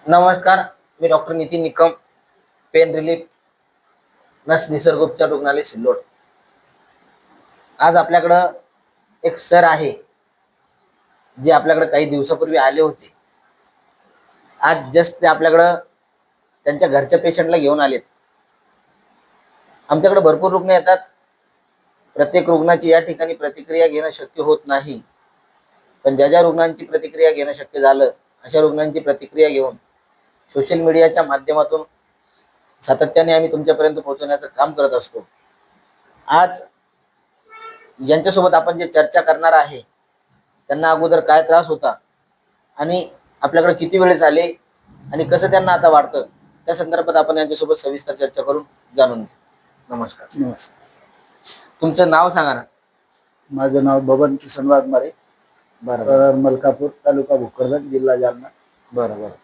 नमस्कार, मी doctor Nitin Nikam, pain relief नस निसर्गोपचार रुग्णालय सिल्लोड. आज आपल्याकडं एक सर आहे जे आपल्याकडे काही दिवसापूर्वी आले होते. आज जस्ट ते आपल्याकडं त्यांच्या घरच्या पेशंटला घेऊन आलेत. आमच्याकडे भरपूर रुग्ण येतात. प्रत्येक रुग्णाची या ठिकाणी प्रतिक्रिया घेणं शक्य होत नाही, पण ज्या ज्या रुग्णांची प्रतिक्रिया घेणं शक्य झालं अशा रुग्णांची प्रतिक्रिया घेऊन सोशल मीडियाच्या माध्यमातून सातत्याने आम्ही तुमच्यापर्यंत पोहोचवण्याचं काम करत असतो. आज यांच्यासोबत आपण जे चर्चा करणार आहे, त्यांना अगोदर काय त्रास होता आणि आपल्याकडे किती वेळेस आले आणि कसं त्यांना आता वाटतं, त्या संदर्भात आपण यांच्यासोबत सविस्तर चर्चा करून जाणून घेऊ. नमस्कार. नमस्कार. तुमचं नाव सांगा ना. माझं नाव बबन किसन वाघमारे, बरं मलकापूर, तालुका भोकरदन, जिल्हा जालना. बरं बरं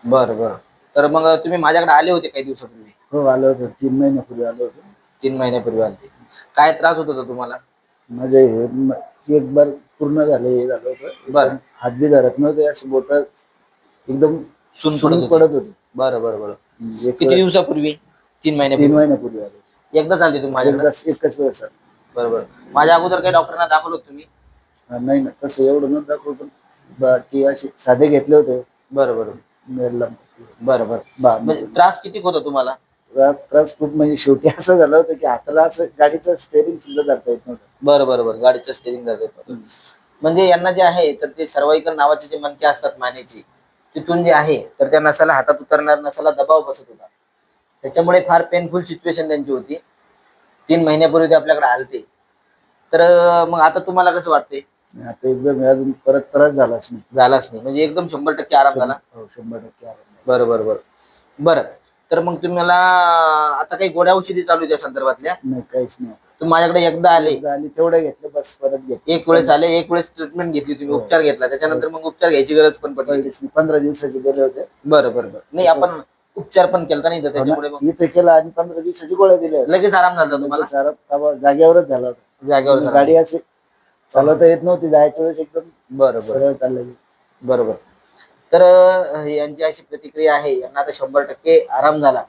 बरं बरं तर मग तुम्ही माझ्याकडे आले होते काही दिवसापूर्वी? हो, आलो होतो. 3 महिन्यापूर्वी आलो होतो. 3 महिन्यापूर्वी आले. काय त्रास होत होता तुम्हाला? माझे एक बार पूर्ण झालं होतं. बरं. हात बी धरत नव्हते, असे बोट एकदम सून सून पडत होते. बरं बरं बरं एक किती वेळेस दिवसापूर्वी? 3 3 महिन्यापूर्वी. महिन्यापूर्वी आलो. एकदाच आले तुम्ही माझ्याकडे? एकच वेळेस आलो. बरोबर. माझ्या अगोदर काही डॉक्टरांना दाखवलं होतं तुम्ही? नाही ना, तसं एवढं नव्हतं दाखवलं, पण बाकी असे साधे घेतले होते. बरं बरं मेरला बरं बरं म्हणजे त्रास किती होता तुम्हाला? त्रास खूप, म्हणजे शेवटी असं झालं होतं की हाताला असं गाडीचं स्टेअरिंग सुद्धा धरता येत नव्हतं. बरं बरं बरं गाडीचं स्टेरिंग धरत. म्हणजे यांना जे आहे तर ते सर्वायकल नावाचे जे मणके असतात मानेचे, तिथून जे आहे तर त्या नसाला हातात उतरणार नसाला दबाव बसत होता. त्याच्यामुळे फार पेनफुल सिच्युएशन त्यांची होती. 3 महिन्यापूर्वी ते आपल्याकडे आलते. तर मग आता तुम्हाला कसं वाटतंय? आता एकदम अजून परत त्रास झालाच नाही. झालाच नाही म्हणजे एकदम 100% आराम झाला. हो, 100% आराम झाला. बरं बरं बरं बरं तर मग तुम्हाला आता काही गोड्या औषधी चालू आहे त्या संदर्भातल्या? नाही, काहीच नाही. तुम्ही माझ्याकडे एकदा आले, आणि तेवढं घेतलं बस, परत घेतलं. एक वेळेस आले, एक वेळेस ट्रीटमेंट घेतली तुम्ही, हो. उपचार घेतला, त्याच्यानंतर मग उपचार घ्यायची गरज पण पडली? पहिलेच 15 दिवसाचे गेले होते. बरं बरं बरं नाही आपण उपचार पण केलता नाही तर त्याच्यामुळे मग इथे केला आणि 15 दिवसाची गोळ्या दिल्या. लगेच आराम झाला तुम्हाला? जागेवरच झाला होता. जागेवर झाला? गाडी अशी चालवता येत नव्हती, जायच्या वेळेस एकदम बरं सरळ चाललं. बरोबर. तर यांची अशी प्रतिक्रिया आहे, यांना आता 100% आराम झाला.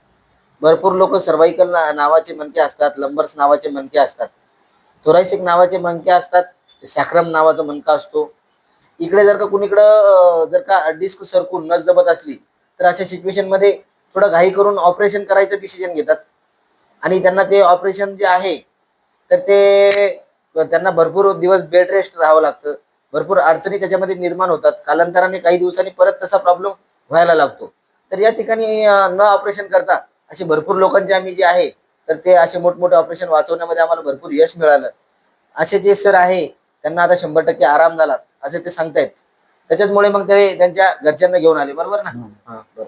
भरपूर लोक सर्वाइकल नावाचे मणके असतात, लंबर्स नावाचे मणके असतात, थोरॅसिक नावाचे मणके असतात, सॅक्रम नावाचा मणका असतो. इकडे जर का कुणीकडं जर का डिस्क सरकून नस दबत असली तर अशा सिच्युएशन मध्ये थोडं घाई करून ऑपरेशन करायचं डिसिजन घेतात आणि त्यांना ते ऑपरेशन जे आहे तर ते त्यांना भरपूर दिवस बेड रेस्ट राहावं लागतं. भरपूर अडचणी त्याच्यामध्ये निर्माण होतात. कालांतराने काही दिवसांनी परत तसा प्रॉब्लेम व्हायला लागतो. तर या ठिकाणी न ऑपरेशन करता असे भरपूर लोकांचे आम्ही जे आहे तर ते असे मोठमोठे ऑपरेशन वाचवण्यामध्ये आम्हाला भरपूर यश मिळालं. असे जे सर आहे त्यांना आता 100% आराम झाला असे ते सांगतायत. त्याच्यामुळे मग ते त्यांच्या घरच्यांना घेऊन आले. बरोबर ना? बरं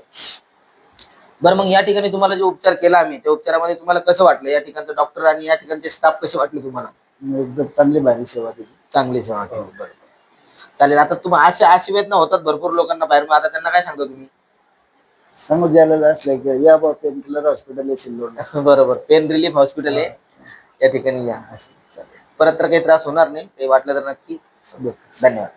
बरं मग या ठिकाणी तुम्हाला जो उपचार केला आम्ही, त्या उपचारामध्ये तुम्हाला कसं वाटलं? या ठिकाणचं डॉक्टर आणि या ठिकाणचे स्टाफ कसे वाटले तुम्हाला? एकदम चांगली भारी सेवा दिली. चांगली सेवा केली. बरोबर चालेल. आता तुम्ही अशी वेदना होतात भरपूर लोकांना बाहेर, मग आता त्यांना काय सांगता तुम्ही? सांगू द्यायला असलं की या बा, पेन किलर हॉस्पिटल आहे सिल्लोडला. बरोबर, पेन रिलीफ हॉस्पिटल आहे, त्या ठिकाणी या. परत तर काही त्रास होणार नाही. काही वाटलं तर नक्की. धन्यवाद.